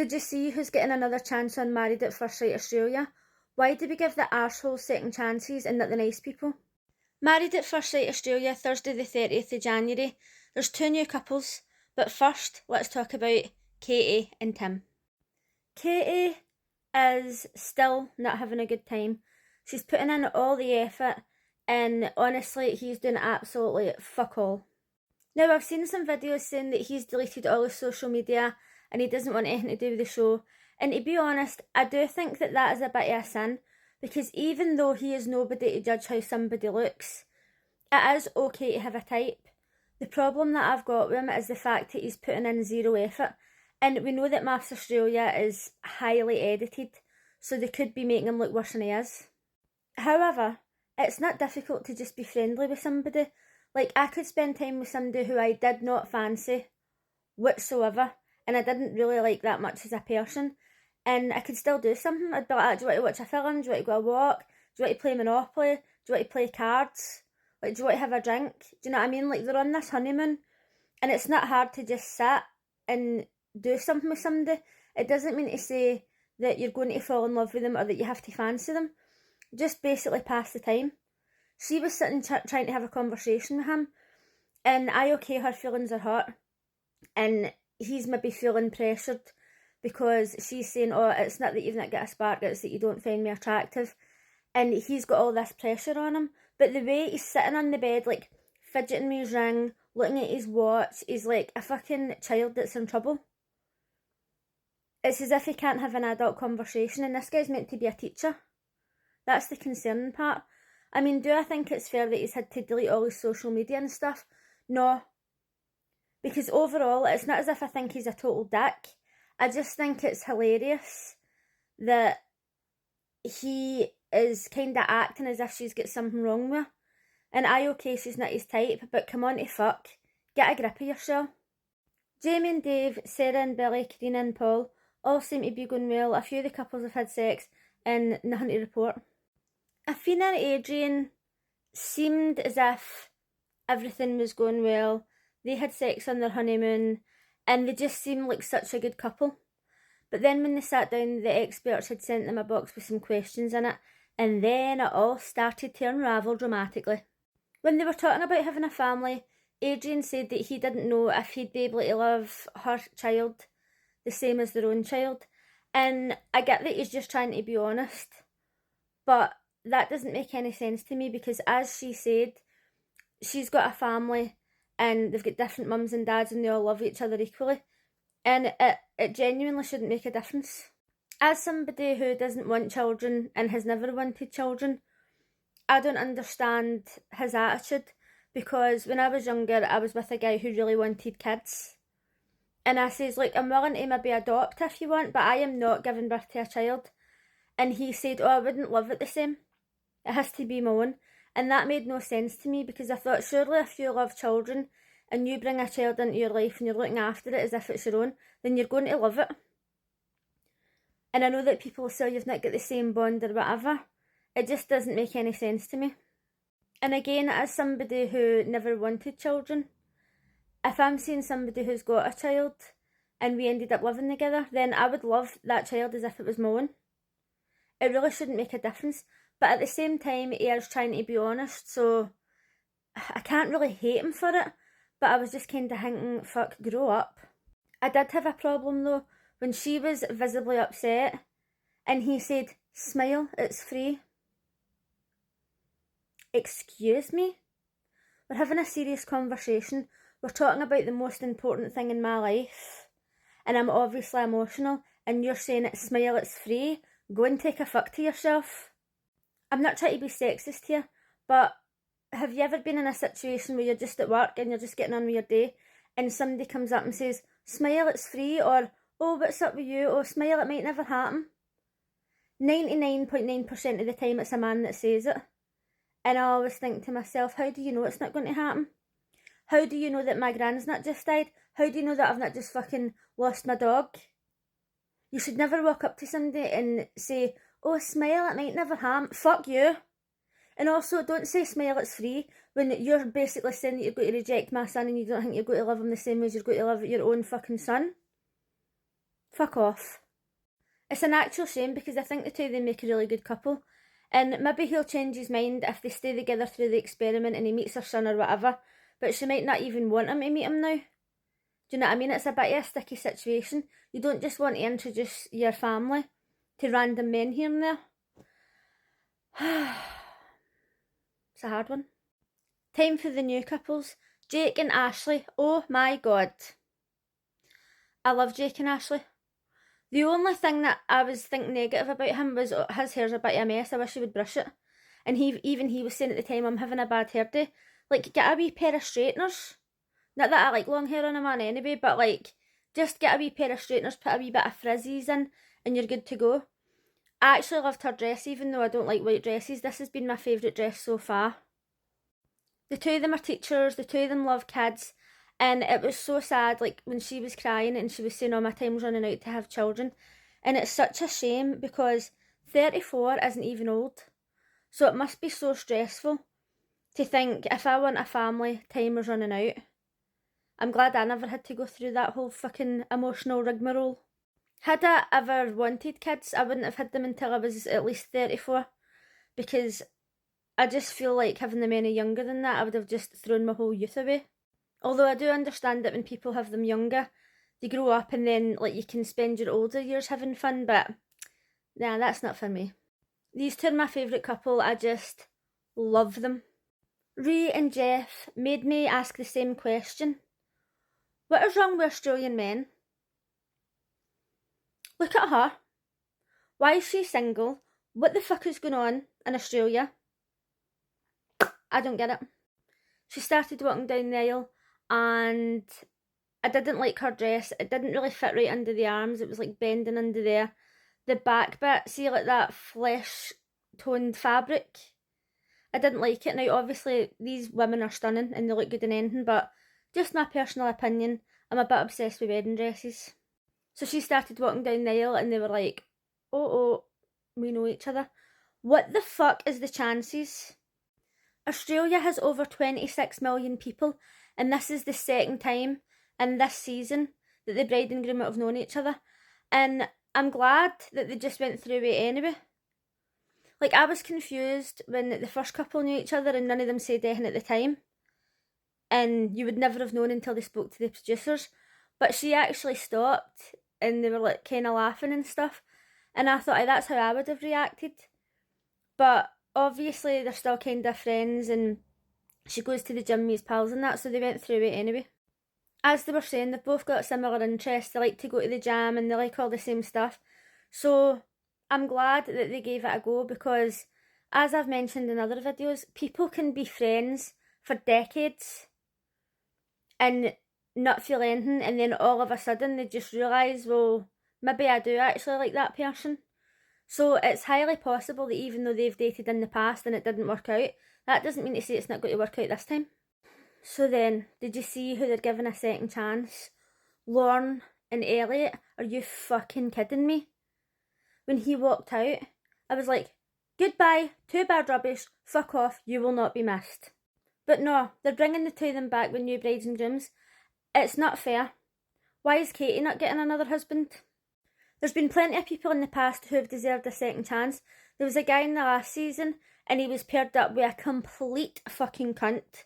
Did you see who's getting another chance on Married at First Sight Australia? Why do we give the arseholes second chances and not the nice people? Married at First Sight Australia, Thursday the 30th of January. There's 2 new couples, but first, let's talk about Katie and Tim. Katie is still not having a good time. She's putting in all the effort, and honestly, he's doing absolutely fuck all. Now, I've seen some videos saying that he's deleted all his social media and he doesn't want anything to do with the show. And to be honest, I do think that that is a bit of a sin, because even though he is nobody to judge how somebody looks, it is okay to have a type. The problem that I've got with him is the fact that he's putting in zero effort. And we know that Mafs Australia is highly edited, so they could be making him look worse than he is. However, it's not difficult to just be friendly with somebody. Like, I could spend time with somebody who I did not fancy whatsoever, and I didn't really like that much as a person, and I could still do something. I'd be like, do you want to watch a film? Do you want to go a walk? Do you want to play Monopoly? Do you want to play cards? Like, do you want to have a drink? Do you know what I mean? Like, they're on this honeymoon, and it's not hard to just sit and do something with somebody. It doesn't mean to say that you're going to fall in love with them or that you have to fancy them. Just basically pass the time. She was sitting trying to have a conversation with him, and her feelings are hurt, and he's maybe feeling pressured because she's saying, oh, it's not that you've not got a spark, it's that you don't find me attractive, and he's got all this pressure on him. But the way he's sitting on the bed, like, fidgeting with his ring, looking at his watch, he's like a fucking child that's in trouble. It's as if he can't have an adult conversation, and this guy's meant to be a teacher. That's the concerning part. I mean, do I think it's fair that he's had to delete all his social media and stuff? No. Because overall, it's not as if I think he's a total dick. I just think it's hilarious that he is kind of acting as if she's got something wrong with her. And she's not his type, but come on to fuck. Get a grip of yourself. Jamie and Dave, Sarah and Billy, Karina and Paul all seem to be going well. A few of the couples have had sex and nothing to report. Athena and Adrian seemed as if everything was going well. They had sex on their honeymoon and they just seemed like such a good couple. But then when they sat down, the experts had sent them a box with some questions in it, and then it all started to unravel dramatically. When they were talking about having a family, Adrian said that he didn't know if he'd be able to love her child the same as their own child. And I get that he's just trying to be honest, but that doesn't make any sense to me, because as she said, she's got a family and they've got different mums and dads and they all love each other equally, and it genuinely shouldn't make a difference. As somebody who doesn't want children and has never wanted children, I don't understand his attitude, because when I was younger I was with a guy who really wanted kids, and I says, like, I'm willing to maybe adopt if you want, but I am not giving birth to a child. And he said, oh, I wouldn't love it the same. It has to be my own. And that made no sense to me, because I thought, surely if you love children and you bring a child into your life and you're looking after it as if it's your own, then you're going to love it. And I know that people say you've not got the same bond or whatever. It just doesn't make any sense to me. And again, as somebody who never wanted children, if I'm seeing somebody who's got a child and we ended up living together, then I would love that child as if it was my own. It really shouldn't make a difference. But at the same time, he is trying to be honest, so I can't really hate him for it, but I was just kind of thinking, fuck, grow up. I did have a problem though, when she was visibly upset, and he said, smile, it's free. Excuse me? We're having a serious conversation. We're talking about the most important thing in my life, and I'm obviously emotional, and you're saying, smile, it's free? Go and take a fuck to yourself. I'm not trying to be sexist here, but have you ever been in a situation where you're just at work and you're just getting on with your day, and somebody comes up and says, smile, it's free, or, oh, what's up with you, oh, smile, it might never happen. 99.9% of the time it's a man that says it. And I always think to myself, how do you know it's not going to happen? How do you know that my gran's not just died? How do you know that I've not just fucking lost my dog? You should never walk up to somebody and say, oh, smile, it might never happen. Fuck you. And also, don't say smile, it's free, when you're basically saying that you're going to reject my son and you don't think you're going to love him the same way as you're going to love your own fucking son. Fuck off. It's an actual shame because I think the two of them make a really good couple. And maybe he'll change his mind if they stay together through the experiment and he meets her son or whatever. But she might not even want him to meet him now. Do you know what I mean? It's a bit of a sticky situation. You don't just want to introduce your family to random men here and there. It's a hard one. Time for the new couples. Jake and Ashley. Oh my god. I love Jake and Ashley. The only thing that I was thinking negative about him was his hair's a bit of a mess. I wish he would brush it. And he was saying at the time, I'm having a bad hair day. Like, get a wee pair of straighteners. Not that I like long hair on a man anyway, but like, just get a wee pair of straighteners, put a wee bit of frizzies in, and you're good to go. I actually loved her dress, even though I don't like white dresses. This has been my favourite dress so far. The two of them are teachers, the two of them love kids, and it was so sad, like, when she was crying and she was saying, oh, my time's running out to have children. And it's such a shame because 34 isn't even old. So it must be so stressful to think, if I want a family, time is running out. I'm glad I never had to go through that whole fucking emotional rigmarole. Had I ever wanted kids, I wouldn't have had them until I was at least 34. Because I just feel like having them any younger than that, I would have just thrown my whole youth away. Although I do understand that when people have them younger, they grow up and then like you can spend your older years having fun, but nah, that's not for me. These two are my favourite couple. I just love them. Ray and Jeff made me ask the same question. What is wrong with Australian men? Look at her. Why is she single? What the fuck is going on in Australia? I don't get it. She started walking down the aisle and I didn't like her dress. It didn't really fit right under the arms. It was like bending under there. The back bit, see like that flesh toned fabric. I didn't like it. Now obviously these women are stunning and they look good in anything, but just my personal opinion, I'm a bit obsessed with wedding dresses. So she started walking down the aisle and they were like, oh, we know each other. What the fuck is the chances? Australia has over 26 million people and this is the second time in this season that the bride and groom have known each other. And I'm glad that they just went through it anyway. Like, I was confused when the first couple knew each other and none of them said anything at the time. And you would never have known until they spoke to the producers. But she actually stopped and they were like kind of laughing and stuff. And I thought, that's how I would have reacted. But obviously they're still kind of friends and she goes to the gym with his pals and that, so they went through it anyway. As they were saying, they've both got similar interests. They like to go to the gym and they like all the same stuff. So I'm glad that they gave it a go because, as I've mentioned in other videos, people can be friends for decades and not feel anything, and then all of a sudden they just realise, well, maybe I do actually like that person. So it's highly possible that even though they've dated in the past and it didn't work out, that doesn't mean to say it's not going to work out this time. So then, did you see who they're giving a second chance? Lorne and Elliot? Are you fucking kidding me? When he walked out, I was like, goodbye, too bad rubbish, fuck off, you will not be missed. But no, they're bringing the two of them back with new brides and grooms. It's not fair. Why is Katie not getting another husband? There's been plenty of people in the past who have deserved a second chance. There was a guy in the last season and he was paired up with a complete fucking cunt.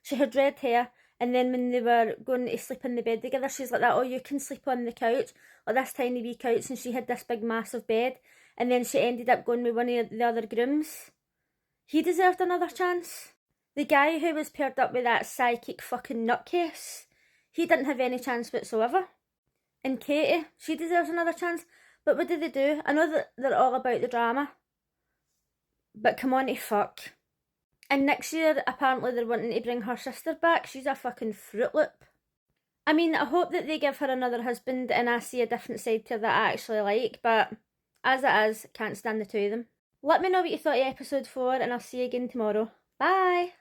She had red hair and then when they were going to sleep in the bed together, she's like that, oh, you can sleep on the couch, or this tiny wee couch, and she had this big massive bed, and then she ended up going with one of the other grooms. He deserved another chance. The guy who was paired up with that psychic fucking nutcase, he didn't have any chance whatsoever. And Katie, she deserves another chance. But what did they do? I know that they're all about the drama, but come on to fuck. And next year, apparently they're wanting to bring her sister back. She's a fucking Fruit Loop. I mean, I hope that they give her another husband and I see a different side to her that I actually like, but as it is, can't stand the two of them. Let me know what you thought of episode 4 and I'll see you again tomorrow. Bye!